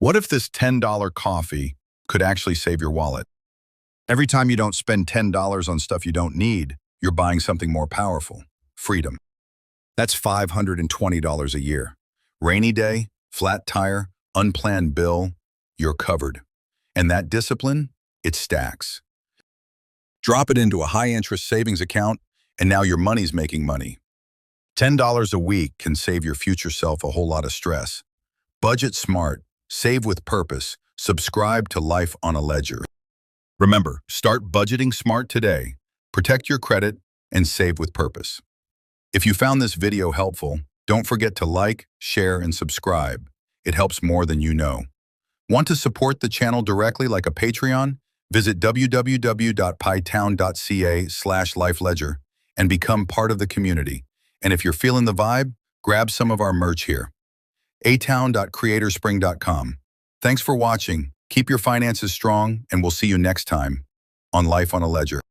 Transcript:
What if this $10 coffee could actually save your wallet? Every time you don't spend $10 on stuff you don't need, you're buying something more powerful: freedom. That's $520 a year. Rainy day, flat tire, unplanned bill, you're covered. And that discipline, it stacks. Drop it into a high-interest savings account, and now your money's making money. $10 a week can save your future self a whole lot of stress. Budget smart, save with purpose, subscribe to Life on a Ledger. Remember, start budgeting smart today, protect your credit, and save with purpose. If you found this video helpful, don't forget to like, share, and subscribe. It helps more than you know. Want to support the channel directly like a Patreon? Visit www.pytown.ca/lifeledger and become part of the community. And if you're feeling the vibe, grab some of our merch here. atown.creatorspring.com. Thanks for watching. Keep your finances strong, and we'll see you next time on Life on a Ledger.